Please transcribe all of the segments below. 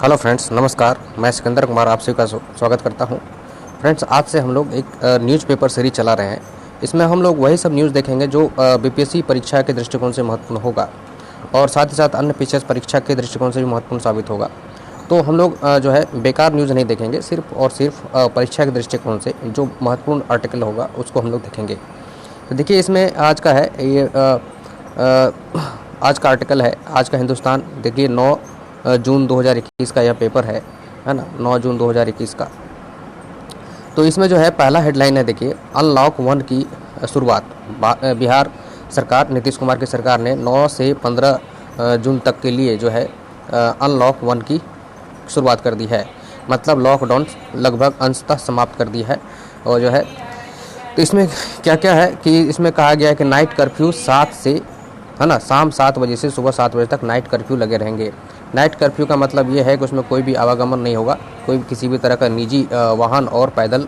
Hello friends, नमस्कार। मैं सिकंदर कुमार आप सभी का स्वागत करता हूं। फ्रेंड्स, आज से हम लोग एक न्यूज़पेपर सीरीज चला रहे हैं। इसमें हम लोग वही सब न्यूज़ देखेंगे जो बीपीएससी परीक्षा के दृष्टिकोण से महत्वपूर्ण होगा और साथ ही साथ अन्य पीसीएस परीक्षा के दृष्टिकोण से भी महत्वपूर्ण साबित होगा। तो हम लोग जो है बेकार न्यूज़ नहीं देखेंगे, सिर्फ और सिर्फ परीक्षा के दृष्टिकोण से जो महत्वपूर्ण आर्टिकल होगा उसको हम लोग देखेंगे। तो देखिए, इसमें आज का है ये आज का आर्टिकल है, आज का हिंदुस्तान। देखिए 9 जून 2021 का यह पेपर है ना, 9 जून 2021 का। तो इसमें जो है पहला हेडलाइन है, देखिए, अनलॉक 1 की शुरुआत। बिहार सरकार, नीतीश कुमार की सरकार ने 9 से 15 जून तक के लिए जो है अनलॉक 1 की शुरुआत कर दी है। मतलब लॉकडाउन लगभग अंशतः समाप्त कर दी है। और जो है तो इसमें क्या क्या है कि इसमें कहा गया है कि नाइट कर्फ्यू 7 से, है ना, शाम 7 बजे से सुबह 7 बजे तक नाइट कर्फ्यू लगे रहेंगे। नाइट कर्फ्यू का मतलब ये है कि उसमें कोई भी आवागमन नहीं होगा, कोई किसी भी तरह का निजी वाहन और पैदल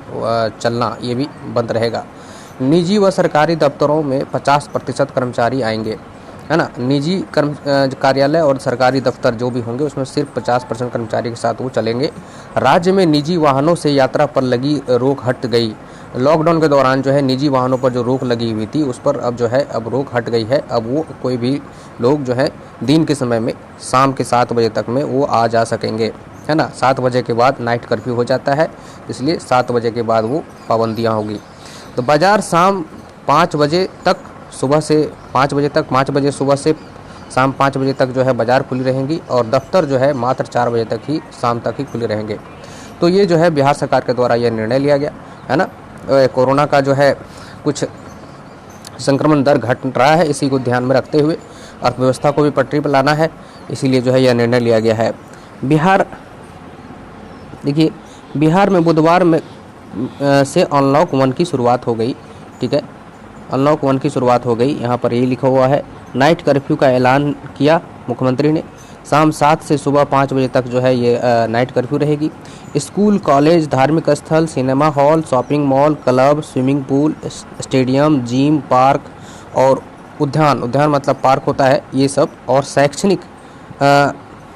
चलना ये भी बंद रहेगा। निजी व सरकारी दफ्तरों में 50% कर्मचारी आएंगे, है ना। निजी कार्यालय और सरकारी दफ्तर जो भी होंगे उसमें सिर्फ 50% कर्मचारी के साथ वो चलेंगे। राज्य में निजी वाहनों से यात्रा पर लगी रोक हट गई। लॉकडाउन के दौरान जो है निजी वाहनों पर जो रोक लगी हुई थी उस पर अब जो है अब रोक हट गई है। अब वो कोई भी लोग जो है दिन के समय में शाम के 7 बजे तक में वो आ जा सकेंगे, है ना। 7 बजे के बाद नाइट कर्फ्यू हो जाता है, इसलिए 7 बजे के बाद वो पाबंदियाँ होगी। तो बाज़ार शाम 5 बजे तक, सुबह से 5 बजे तक, 5 बजे सुबह से शाम 5 बजे तक जो है बाज़ार खुली रहेंगी और दफ्तर जो है मात्र 4 बजे तक ही, शाम तक ही खुले रहेंगे। तो ये जो है बिहार सरकार के द्वारा यह निर्णय लिया गया, है ना। कोरोना का जो है कुछ संक्रमण दर घट रहा है, इसी को ध्यान में रखते हुए अर्थव्यवस्था को भी पटरी पर लाना है, इसीलिए जो है यह निर्णय लिया गया है। बिहार, देखिए, बिहार में बुधवार में से अनलॉक 1 की शुरुआत हो गई। ठीक है, अनलॉक 1 की शुरुआत हो गई। यहाँ पर ये लिखा हुआ है, नाइट कर्फ्यू का ऐलान किया मुख्यमंत्री ने। शाम 7 से सुबह 5 बजे तक जो है ये नाइट कर्फ्यू रहेगी। स्कूल, कॉलेज, धार्मिक स्थल, cinema hall, shopping mall, club, swimming pool, stadium, gym, park और उद्यान मतलब पार्क होता है ये सब, और शैक्षणिक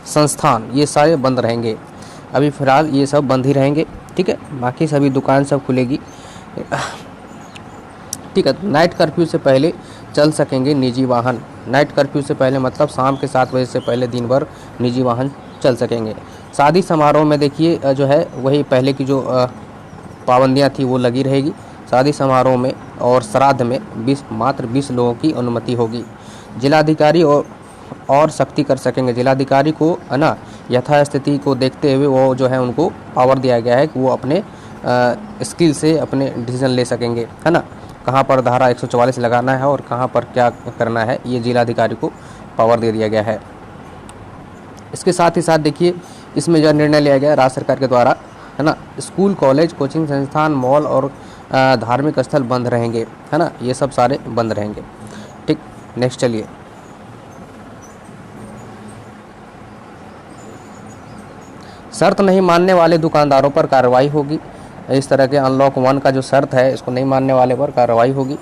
संस्थान ये सारे बंद रहेंगे। अभी फ़िलहाल ये सब बंद ही रहेंगे। ठीक है, बाकी सभी दुकान सब खुलेगी। ठीक है, नाइट कर्फ्यू से पहले चल सकेंगे निजी वाहन। नाइट कर्फ्यू से पहले मतलब शाम के 7 बजे से पहले दिन भर निजी वाहन चल सकेंगे। शादी समारोह में देखिए जो है वही पहले की जो पाबंदियाँ थी वो लगी रहेगी। शादी समारोह में और श्राद्ध में मात्र 20 लोगों की अनुमति होगी। जिलाधिकारी और सख्ती कर सकेंगे। जिलाधिकारी को, है ना, यथास्थिति को देखते हुए वो जो है उनको पावर दिया गया है कि वो अपने स्किल से अपने डिसीजन ले सकेंगे, है ना। कहाँ पर धारा 144 लगाना है और कहाँ पर क्या करना है, ये जिलाधिकारी को पावर दे दिया गया है। इसके साथ ही साथ देखिए इसमें जो निर्णय लिया गया राज्य सरकार के द्वारा, है ना, स्कूल, कॉलेज, कोचिंग संस्थान, मॉल और धार्मिक स्थल बंद रहेंगे, है ना, ये सब सारे बंद रहेंगे। ठीक, नेक्स्ट चलिए। शर्त नहीं मानने वाले दुकानदारों पर कार्रवाई होगी। इस तरह के अनलॉक 1 का जो शर्त है इसको नहीं मानने वाले पर कार्रवाई होगी।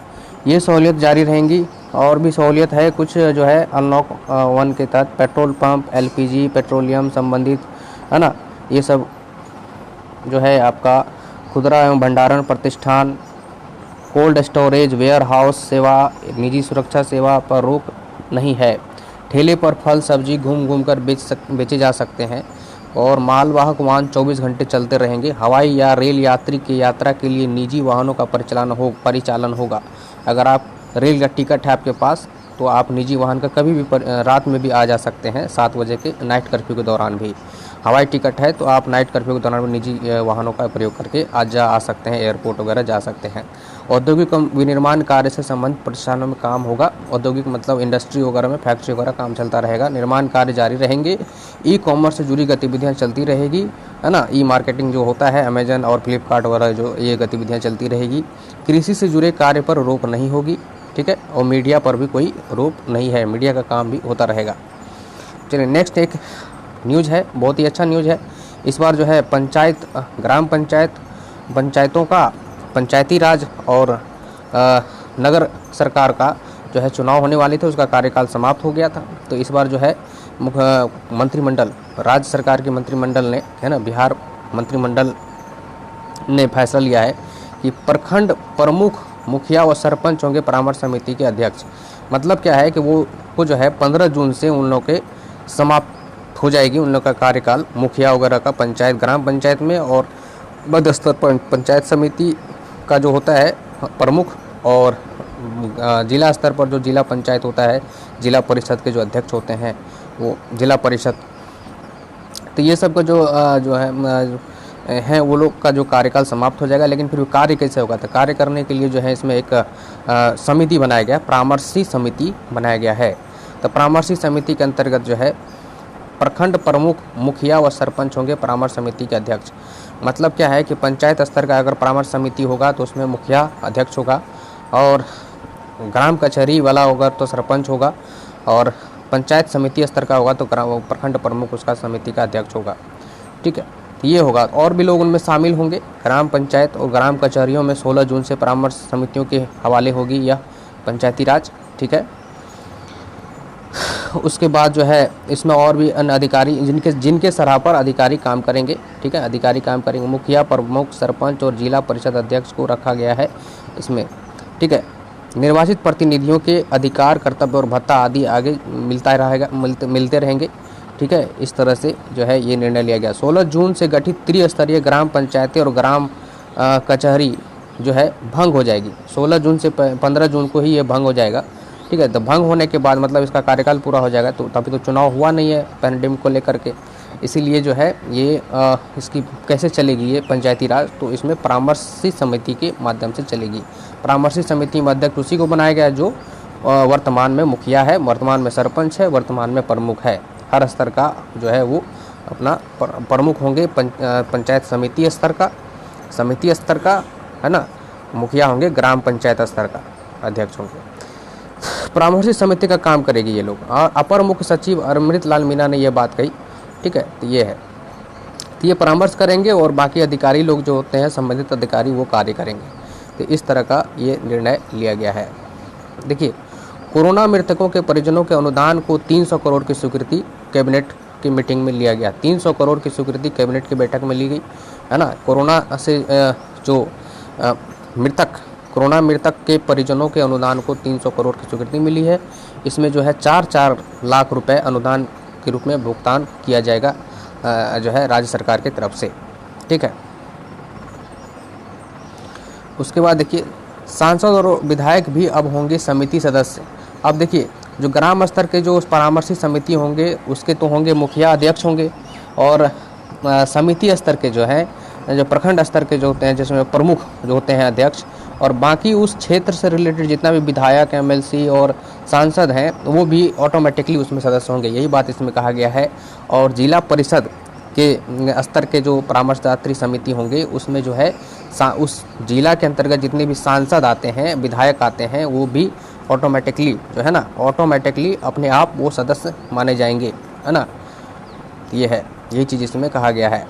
ये सहूलियत जारी रहेंगी। और भी सहूलियत है कुछ जो है अनलॉक 1 के तहत, पेट्रोल पंप, एलपीजी, पेट्रोलियम संबंधित, है ना, ये सब जो है आपका खुदरा एवं भंडारण प्रतिष्ठान, कोल्ड स्टोरेज, वेयर हाउस सेवा, निजी सुरक्षा सेवा पर रोक नहीं है। ठेले पर फल सब्जी घूम कर बेचे जा सकते हैं और मालवाहक वाहन 24 घंटे चलते रहेंगे। हवाई या रेल यात्री की यात्रा के लिए निजी वाहनों का परिचालन होगा। अगर आप रेल का टिकट है आपके पास तो आप निजी वाहन का कभी भी रात में भी आ जा सकते हैं, 7 बजे के नाइट कर्फ्यू के दौरान भी। हवाई टिकट है तो आप नाइट कर्फ्यू के दौरान भी निजी वाहनों का प्रयोग करके आ सकते हैं, एयरपोर्ट वगैरह जा सकते हैं। औद्योगिक विनिर्माण कार्य से संबंधित प्रतिष्ठानों में काम होगा। औद्योगिक मतलब इंडस्ट्री वगैरह में, फैक्ट्री वगैरह काम चलता रहेगा। निर्माण कार्य जारी रहेंगे। ई कॉमर्स से जुड़ी गतिविधियां चलती रहेगी, है ना। ई मार्केटिंग जो होता है, अमेजन और फ्लिपकार्ट वगैरह, जो ये गतिविधियां चलती रहेगी। कृषि से जुड़े कार्य पर रोक नहीं होगी। ठीक है, और मीडिया पर भी कोई रोक नहीं है, मीडिया का काम भी होता रहेगा। चलिए नेक्स्ट एक न्यूज़ है, बहुत ही अच्छा न्यूज़ है। इस बार जो है ग्राम पंचायतों का, पंचायती राज और नगर सरकार का जो है चुनाव होने वाले थे, उसका कार्यकाल समाप्त हो गया था। तो इस बार जो है मंत्रिमंडल, राज्य सरकार के मंत्रिमंडल ने, है ना, बिहार मंत्रिमंडल ने फैसला लिया है कि प्रखंड प्रमुख, मुखिया व सरपंच होंगे परामर्श समिति के अध्यक्ष। मतलब क्या है कि वो जो है 15 जून से उन लोगों के समाप्त हो जाएगी उन लोग का कार्यकाल, मुखिया वगैरह का पंचायत, ग्राम पंचायत में, और मध्य स्तर पर पंचायत समिति का जो होता है प्रमुख, और जिला स्तर पर जो जिला पंचायत होता है, जिला परिषद के जो अध्यक्ष होते हैं वो जिला परिषद। तो ये सब का जो है वो लोग का जो कार्यकाल समाप्त हो जाएगा। लेकिन फिर भी कार्य कैसे होगा, तो कार्य करने के लिए जो है इसमें एक समिति बनाया गया, परामर्शी समिति बनाया गया है। तो परामर्शी समिति के अंतर्गत जो है प्रखंड प्रमुख, मुखिया व सरपंच होंगे परामर्श समिति के अध्यक्ष। मतलब क्या है कि पंचायत स्तर का अगर परामर्श समिति होगा तो उसमें मुखिया अध्यक्ष होगा, और ग्राम कचहरी वाला होगा तो सरपंच होगा, और पंचायत समिति स्तर का होगा तो प्रखंड प्रमुख उसका समिति का अध्यक्ष होगा। ठीक है, तो ये होगा। और भी लोग उनमें शामिल होंगे। ग्राम पंचायत और ग्राम कचहरियों में 16 जून से परामर्श समितियों के हवाले होगी यह पंचायती राज। ठीक है, उसके बाद जो है इसमें और भी अन्य अधिकारी जिनके सराह पर अधिकारी काम करेंगे। ठीक है, अधिकारी काम करेंगे। मुखिया, प्रमुख, सरपंच और जिला परिषद अध्यक्ष को रखा गया है इसमें। ठीक है, निर्वाचित प्रतिनिधियों के अधिकार, कर्तव्य और भत्ता आदि आगे मिलते रहेंगे। ठीक है, इस तरह से जो है ये निर्णय लिया गया। 16 जून से गठित त्रिस्तरीय ग्राम पंचायतें और ग्राम कचहरी जो है भंग हो जाएगी। 16 जून से 15 जून को ही ये भंग हो जाएगा। ठीक है, तो भंग होने के बाद मतलब इसका कार्यकाल पूरा हो जाएगा। तो तभी तो चुनाव हुआ नहीं है पैंडेमिक को लेकर के, इसीलिए जो है ये इसकी कैसे चलेगी ये पंचायती राज, तो इसमें परामर्शी समिति के माध्यम से चलेगी। परामर्शी समिति में अध्यक्ष उसी को बनाया गया जो वर्तमान में मुखिया है, वर्तमान में सरपंच है, वर्तमान में प्रमुख है। हर स्तर का जो है वो अपना प्रमुख होंगे, पंचायत समिति स्तर का, है ना, मुखिया होंगे, ग्राम पंचायत स्तर का अध्यक्ष होंगे। परामर्शी समिति का काम करेगी ये लोग। और अपर मुख्य सचिव अमृत लाल मीणा ने यह बात कही। ठीक है, तो ये है, तो ये परामर्श करेंगे और बाकी अधिकारी लोग जो होते हैं, संबंधित अधिकारी, वो कार्य करेंगे। तो इस तरह का ये निर्णय लिया गया है। देखिए, कोरोना मृतकों के परिजनों के अनुदान को 300 करोड़ की स्वीकृति कैबिनेट की मीटिंग में लिया गया। 300 करोड़ की स्वीकृति कैबिनेट की बैठक में ली गई, है ना। कोरोना से जो कोरोना मृतक के परिजनों के अनुदान को 300 करोड़ की स्वीकृति मिली है। इसमें जो है 4-4 लाख रुपए अनुदान के रूप में भुगतान किया जाएगा जो है राज्य सरकार की तरफ से। ठीक है, उसके बाद देखिए, सांसद और विधायक भी अब होंगे समिति सदस्य। अब देखिए, जो ग्राम स्तर के जो परामर्शी समिति होंगे उसके तो होंगे मुखिया अध्यक्ष होंगे, और समिति स्तर के जो है, जो प्रखंड स्तर के जो होते हैं, जिसमें प्रमुख जो होते हैं अध्यक्ष, और बाकी उस क्षेत्र से रिलेटेड जितना भी विधायक, एमएलसी और सांसद हैं वो भी ऑटोमेटिकली उसमें सदस्य होंगे। यही बात इसमें कहा गया है। और जिला परिषद के स्तर के जो परामर्शदात्री समिति होंगे उसमें जो है उस जिला के अंतर्गत जितने भी सांसद आते हैं, विधायक आते हैं, वो भी ऑटोमेटिकली जो है ना, ऑटोमेटिकली अपने आप वो सदस्य माने जाएंगे, है ना। ये है, यही चीज़ इसमें कहा गया है।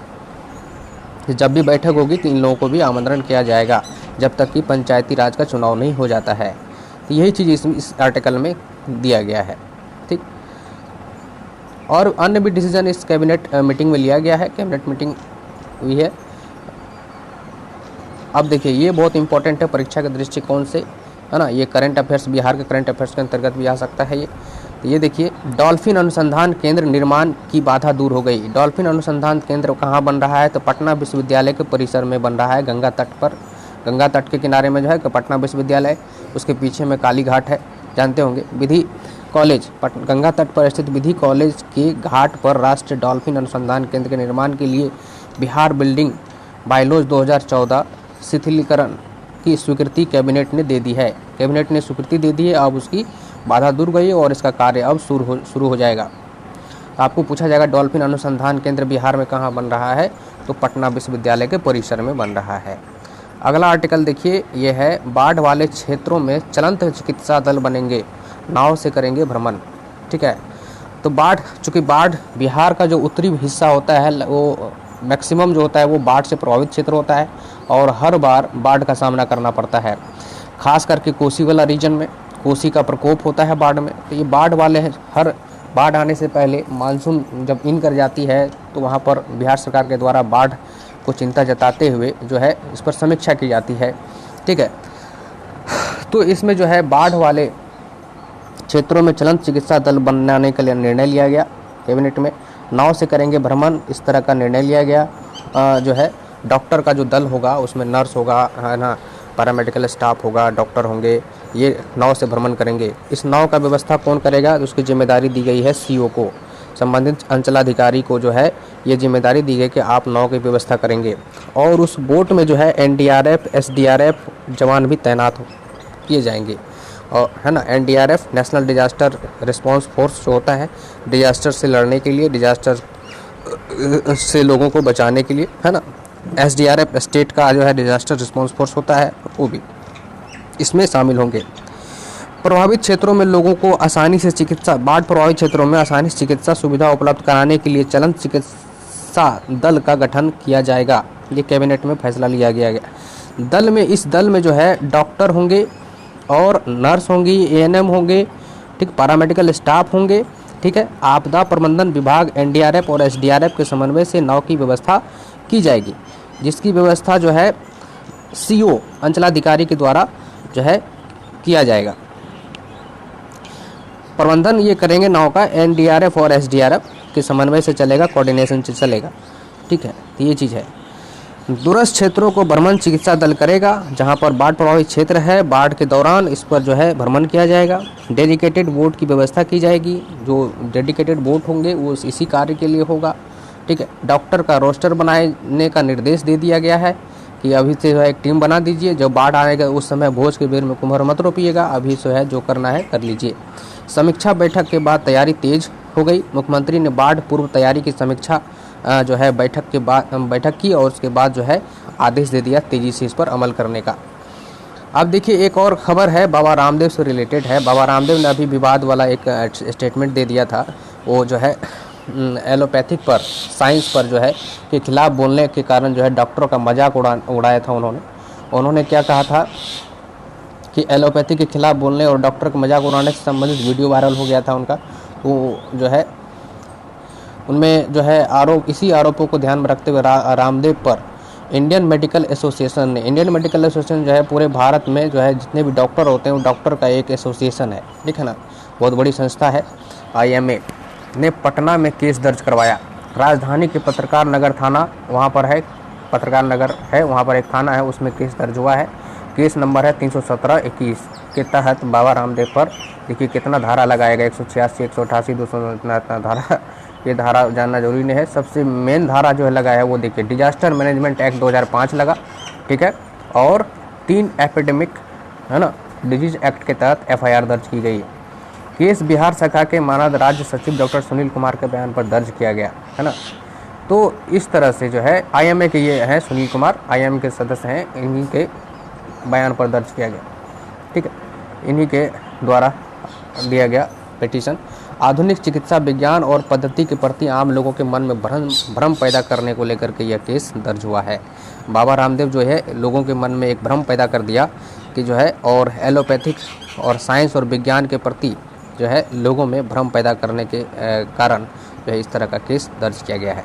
जब भी बैठक होगी तो इन लोगों को भी आमंत्रण किया जाएगा, जब तक कि पंचायती राज का चुनाव नहीं हो जाता है। तो यही चीज़ इस आर्टिकल में दिया गया है। ठीक, और अन्य भी डिसीजन इस कैबिनेट मीटिंग में लिया गया है। कैबिनेट मीटिंग हुई है। अब देखिए, ये बहुत इंपॉर्टेंट है परीक्षा के दृष्टिकोण से, है ना। ये करंट अफेयर्स, बिहार के करंट अफेयर्स के अंतर्गत भी आ सकता है ये। तो ये देखिए, डॉल्फिन अनुसंधान केंद्र निर्माण की बाधा दूर हो गई। डॉल्फिन अनुसंधान केंद्र कहाँ बन रहा है, तो पटना विश्वविद्यालय के परिसर में बन रहा है, गंगा तट पर। गंगा तट के किनारे में जो है पटना विश्वविद्यालय, उसके पीछे में काली घाट है, जानते होंगे। विधि कॉलेज, गंगा तट पर स्थित विधि कॉलेज के घाट पर राष्ट्रीय डॉल्फिन अनुसंधान केंद्र के निर्माण के लिए बिहार बिल्डिंग बायलॉज 2014 शिथिलीकरण की स्वीकृति कैबिनेट ने दे दी है। कैबिनेट ने स्वीकृति दे दी है, अब उसकी बाधा दूर गई और इसका कार्य अब शुरू हो जाएगा। आपको पूछा जाएगा डॉल्फिन अनुसंधान केंद्र बिहार में कहाँ बन रहा है, तो पटना विश्वविद्यालय के परिसर में बन रहा है। अगला आर्टिकल देखिए, ये है बाढ़ वाले क्षेत्रों में चलंत चिकित्सा दल बनेंगे, नाव से करेंगे भ्रमण। ठीक है, तो चूँकि बाढ़ बिहार का जो उत्तरी हिस्सा होता है वो मैक्सिमम जो होता है वो बाढ़ से प्रभावित क्षेत्र होता है, और हर बार बाढ़ का सामना करना पड़ता है। खास करके कोसी वाला रीजन में कोसी का प्रकोप होता है बाढ़ में। तो ये बाढ़ वाले हर बाढ़ आने से पहले मानसून जब इन कर जाती है तो वहाँ पर बिहार सरकार के द्वारा बाढ़ को चिंता जताते हुए जो है इस पर समीक्षा की जाती है। ठीक है, तो इसमें जो है बाढ़ वाले क्षेत्रों में चलंत चिकित्सा दल बनाने का निर्णय लिया गया कैबिनेट में। नाव से करेंगे भ्रमण, इस तरह का निर्णय लिया गया। जो है डॉक्टर का जो दल होगा उसमें नर्स होगा, है ना, पैरामेडिकल स्टाफ होगा, डॉक्टर होंगे, ये नाव से भ्रमण करेंगे। इस नाव का व्यवस्था कौन करेगा? तो उसकी जिम्मेदारी दी गई है सीओ को, संबंधित अंचलाधिकारी को जो है ये जिम्मेदारी दी गई कि आप नाव की व्यवस्था करेंगे। और उस बोट में जो है एनडीआरएफ, एसडीआरएफ जवान भी तैनात किए जाएंगे। और है ना, NDRF national disaster response force जो होता है डिजास्टर से लड़ने के लिए, डिजास्टर से लोगों को बचाने के लिए, है ना। एसडीआरएफ स्टेट का जो है डिजास्टर रिस्पांस फोर्स होता है, वो भी इसमें शामिल होंगे। प्रभावित क्षेत्रों में लोगों को आसानी से चिकित्सा, बाढ़ प्रभावित क्षेत्रों में आसानी से चिकित्सा सुविधा उपलब्ध कराने के लिए चलंत चिकित्सा दल का गठन किया जाएगा। ये कैबिनेट में फैसला लिया गया। इस दल में जो है डॉक्टर होंगे और नर्स होंगी, एएनएम होंगे, ठीक, पैरामेडिकल स्टाफ होंगे, ठीक है। आपदा प्रबंधन विभाग एनडीआरएफ और एसडीआरएफ के समन्वय से नाव की व्यवस्था की जाएगी, जिसकी व्यवस्था जो है सीओ अंचलाधिकारी के द्वारा जो है किया जाएगा। प्रबंधन ये करेंगे नाव का एनडीआरएफ और एसडीआरएफ के समन्वय से चलेगा, कोऑर्डिनेशन से चलेगा। ठीक है, तो ये चीज़ है। दूरस्थ क्षेत्रों को भ्रमण चिकित्सा दल करेगा, जहां पर बाढ़ प्रभावित क्षेत्र है, बाढ़ के दौरान इस पर जो है भ्रमण किया जाएगा। डेडिकेटेड बोट की व्यवस्था की जाएगी, जो डेडिकेटेड बोट होंगे वो इसी कार्य के लिए होगा। ठीक है, डॉक्टर का रोस्टर बनाने का निर्देश दे दिया गया है कि अभी से जो है एक टीम बना दीजिए, जब बाढ़ आएगा उस समय भोज के बेर में कुम्हार मत रोपिएगा, अभी जो है जो करना है कर लीजिए। समीक्षा बैठक के बाद तैयारी तेज हो गई। मुख्यमंत्री ने बाढ़ पूर्व तैयारी की समीक्षा जो है बैठक की और उसके बाद जो है आदेश दे दिया तेजी से इस पर अमल करने का। अब देखिए एक और खबर है, बाबा रामदेव से रिलेटेड है। बाबा रामदेव ने अभी विवाद वाला एक स्टेटमेंट दे दिया था, वो जो है एलोपैथिक पर, साइंस पर जो है के खिलाफ बोलने के कारण जो है डॉक्टरों का मजाक उड़ाया था उन्होंने क्या कहा था कि एलोपैथी के खिलाफ बोलने और डॉक्टर का मजाक उड़ाने से संबंधित वीडियो वायरल हो गया था उनका। तो जो है उनमें जो है इसी आरोपों को ध्यान में रखते हुए रामदेव पर इंडियन मेडिकल एसोसिएशन जो है पूरे भारत में जो है जितने भी डॉक्टर होते हैं वो डॉक्टर का एक एसोसिएशन है, ठीक है ना, बहुत बड़ी संस्था है। IMA ने पटना में केस दर्ज करवाया। राजधानी के पत्रकार नगर थाना, वहाँ पर है पत्रकार नगर है, वहाँ पर एक थाना है, उसमें केस दर्ज हुआ है। केस नंबर है 317-21 के तहत बाबा रामदेव पर देखिए कितना धारा लगाएगा, 186, 188, 200 इतना धारा, ये धारा जानना जरूरी नहीं है। सबसे मेन धारा जो है लगा है वो देखिए डिजास्टर मैनेजमेंट एक्ट 2005 लगा, ठीक है, और 3 एपिडेमिक, है ना, डिजीज एक्ट के तहत FIR दर्ज की गई है। केस बिहार शाखा के मानद राज्य सचिव डॉक्टर सुनील कुमार के बयान पर दर्ज किया गया, है ना। तो इस तरह से जो है IMA के ये हैं सुनील कुमार, IMA के सदस्य हैं, इन्हीं के बयान पर दर्ज किया गया, ठीक है, इन्हीं के द्वारा दिया गया पिटीशन। आधुनिक चिकित्सा विज्ञान और पद्धति के प्रति आम लोगों के मन में भ्रम पैदा करने को लेकर के यह केस दर्ज हुआ है। बाबा रामदेव जो है लोगों के मन में एक भ्रम पैदा कर दिया कि जो है, और एलोपैथिक और साइंस और विज्ञान के प्रति जो है लोगों में भ्रम पैदा करने के कारण जो है इस तरह का केस दर्ज किया गया है।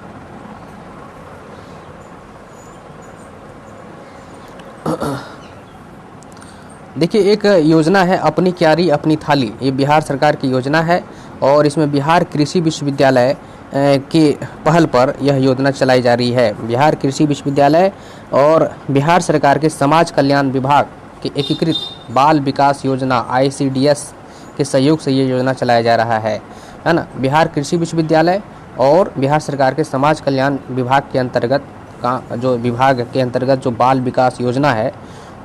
देखिए एक योजना है अपनी क्यारी अपनी थाली, ये बिहार सरकार की योजना है और इसमें बिहार कृषि विश्वविद्यालय के पहल पर यह योजना चलाई जा रही है। बिहार कृषि विश्वविद्यालय और बिहार सरकार के समाज कल्याण विभाग के एकीकृत बाल विकास योजना ICDS के सहयोग से ये योजना चलाया जा रहा है ना। बिहार कृषि विश्वविद्यालय और बिहार सरकार के समाज कल्याण विभाग के अंतर्गत जो बाल विकास योजना है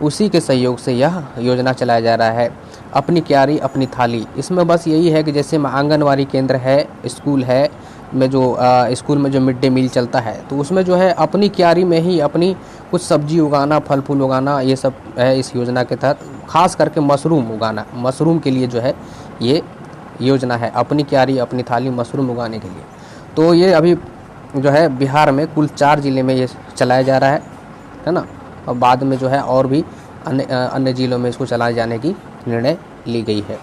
उसी के सहयोग से यह योजना चलाया जा रहा है। अपनी क्यारी अपनी थाली, इसमें बस यही है कि जैसे आंगनवाड़ी केंद्र है, स्कूल है में जो स्कूल में जो मिड डे मील चलता है तो उसमें जो है अपनी क्यारी में ही अपनी कुछ सब्जी उगाना, फल फूल उगाना, ये सब है इस योजना के तहत। खास करके मशरूम उगाना, मशरूम के लिए जो है ये योजना है, अपनी क्यारी अपनी थाली, मशरूम उगाने के लिए। तो ये अभी जो है बिहार में कुल 4 जिले में ये चलाया जा रहा है ना, और बाद में जो है और भी अन्य जिलों में इसको चलाए जाने की निर्णय ली गई है।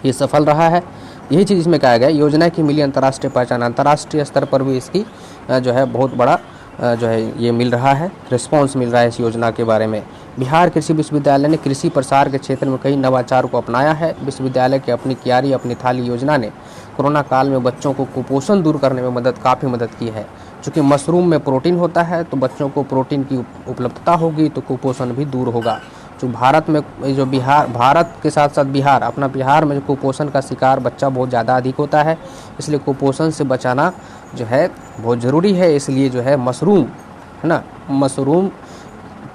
ये सफल रहा है यही चीज़ इसमें कहा गया है। योजना की मिली अंतर्राष्ट्रीय पहचान, अंतर्राष्ट्रीय स्तर पर भी इसकी जो है बहुत बड़ा जो है ये मिल रहा है, रिस्पॉन्स मिल रहा है इस योजना के बारे में। बिहार कृषि विश्वविद्यालय ने कृषि प्रसार के क्षेत्र में कई नवाचार को अपनाया है। विश्वविद्यालय की अपनी क्यारी अपनी थाली योजना ने कोरोना काल में बच्चों को कुपोषण दूर करने में काफ़ी मदद की है। चूँकि मशरूम में प्रोटीन होता है तो बच्चों को प्रोटीन की उपलब्धता होगी तो कुपोषण भी दूर होगा। जो भारत में जो भारत के साथ साथ बिहार में जो कुपोषण का शिकार बच्चा बहुत ज़्यादा अधिक होता है, इसलिए कुपोषण से बचाना जो है बहुत ज़रूरी है। इसलिए जो है मशरूम है ना, मशरूम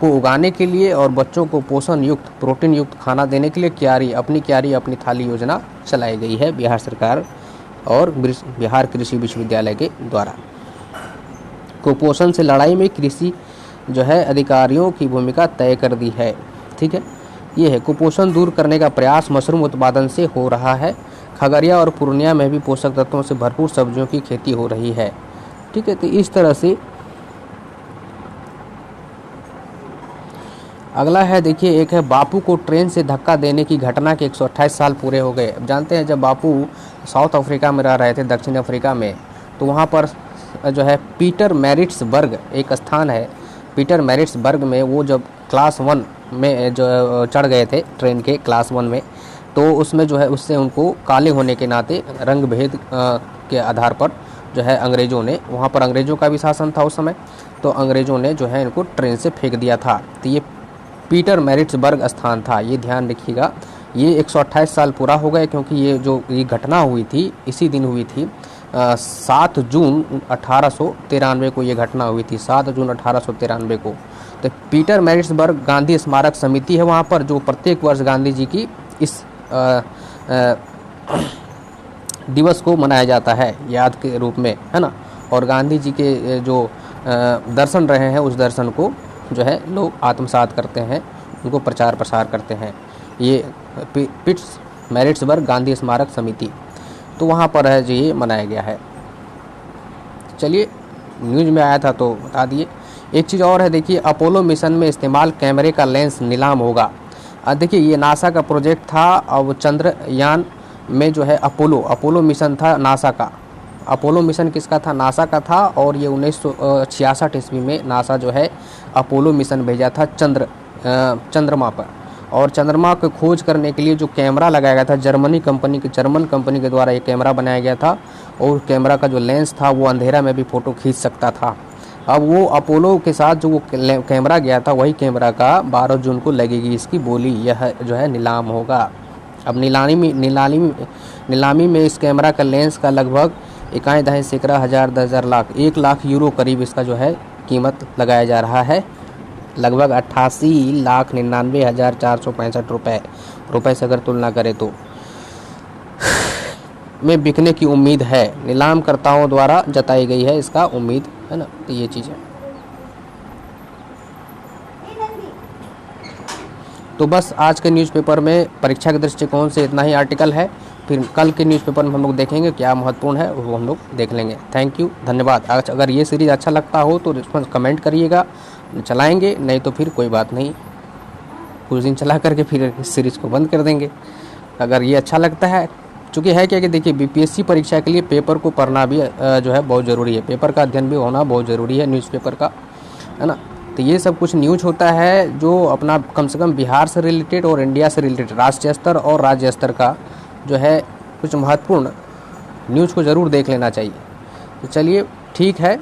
को उगाने के लिए और बच्चों को पोषण युक्त प्रोटीन युक्त खाना देने के लिए क्यारी अपनी थाली योजना चलाई गई है बिहार सरकार और बिहार कृषि विश्वविद्यालय के द्वारा। कुपोषण से लड़ाई में कृषि जो है अधिकारियों की भूमिका तय कर दी है। ठीक है, ये है कुपोषण दूर करने का प्रयास मशरूम उत्पादन से हो रहा है। खगड़िया और पूर्णिया में भी पोषक तत्वों से भरपूर सब्जियों की खेती हो रही है। ठीक है, तो इस तरह से अगला है देखिए, एक है बापू को ट्रेन से धक्का देने की घटना के 128 साल पूरे हो गए। अब जानते हैं जब बापू साउथ अफ्रीका में रह रहे थे, दक्षिण अफ्रीका में, तो वहाँ पर जो है पीटर मैरिट्सबर्ग एक स्थान है, पीटर मैरिट्सबर्ग में वो जब क्लास 1 में जो चढ़ गए थे ट्रेन के क्लास 1 में, तो उसमें जो है उससे उनको काले होने के नाते रंग भेद के आधार पर जो है अंग्रेज़ों ने, वहाँ पर अंग्रेज़ों का भी शासन था उस समय, तो अंग्रेज़ों ने जो है इनको ट्रेन से फेंक दिया था। तो ये पीटर मैरिट्सबर्ग स्थान था, ये ध्यान रखिएगा। ये 128 साल पूरा हो गए क्योंकि ये घटना हुई थी, इसी दिन हुई थी 7 जून 1893 को ये घटना हुई थी, 7 जून 1893 को। तो पीटर मैरिट्सबर्ग गांधी स्मारक समिति है वहाँ पर, जो प्रत्येक वर्ष गांधी जी की इस दिवस को मनाया जाता है याद के रूप में, है ना। और गांधी जी के जो दर्शन रहे हैं उस दर्शन को जो है लोग आत्मसात करते हैं, उनको प्रचार प्रसार करते हैं। ये पीट्स मैरिट्सबर्ग गांधी स्मारक समिति, तो वहाँ पर है जो ये मनाया गया है। चलिए, न्यूज़ में आया था तो बता दिए। एक चीज़ और है देखिए, अपोलो मिशन में इस्तेमाल कैमरे का लेंस नीलाम होगा। देखिए ये नासा का प्रोजेक्ट था और वो चंद्रयान में जो है अपोलो मिशन था नासा का। अपोलो मिशन किसका था? नासा का था। और ये 1966 ईस्वी में नासा जो है अपोलो मिशन भेजा था चंद्रमा पर। और चंद्रमा को खोज करने के लिए जो कैमरा लगाया गया था जर्मन कंपनी के द्वारा ये कैमरा बनाया गया था। और कैमरा का जो लेंस था वो अंधेरा में भी फ़ोटो खींच सकता था। अब वो अपोलो के साथ जो वो कैमरा गया था वही कैमरा का 12 जून को लगेगी इसकी बोली, यह जो है नीलाम होगा। अब नीलामी में इस कैमरा का लेंस का लगभग 1.5 सैकड़ा हज़ार 10,000 लाख 1 लाख यूरो करीब इसका जो है कीमत लगाया जा रहा है। लगभग 88,99,465 रुपये से अगर तुलना करें तो में बिकने की उम्मीद है, नीलामकर्ताओं द्वारा जताई गई है इसका उम्मीद, है ना। तो ये चीज़ है। तो बस आज के न्यूज़पेपर में परीक्षा के दृष्टिकोण से इतना ही आर्टिकल है। फिर कल के न्यूज़पेपर में हम लोग देखेंगे क्या महत्वपूर्ण है वो हम लोग देख लेंगे। थैंक यू, धन्यवाद। अगर ये सीरीज़ अच्छा लगता हो तो रिस्पॉन्स कमेंट करिएगा, चलाएंगे, नहीं तो फिर कोई बात नहीं, कुछ दिन चला करके फिर इस सीरीज़ को बंद कर देंगे। अगर ये अच्छा लगता है, चूँकि है क्या कि देखिए बीपीएससी परीक्षा के लिए पेपर को पढ़ना भी जो है बहुत ज़रूरी है, पेपर का अध्ययन भी होना बहुत ज़रूरी है न्यूज़पेपर का, है ना। तो ये सब कुछ न्यूज होता है जो अपना कम से कम बिहार से रिलेटेड और इंडिया से रिलेटेड राष्ट्रीय स्तर और राज्य स्तर का जो है कुछ महत्वपूर्ण न्यूज़ को ज़रूर देख लेना चाहिए। तो चलिए ठीक है,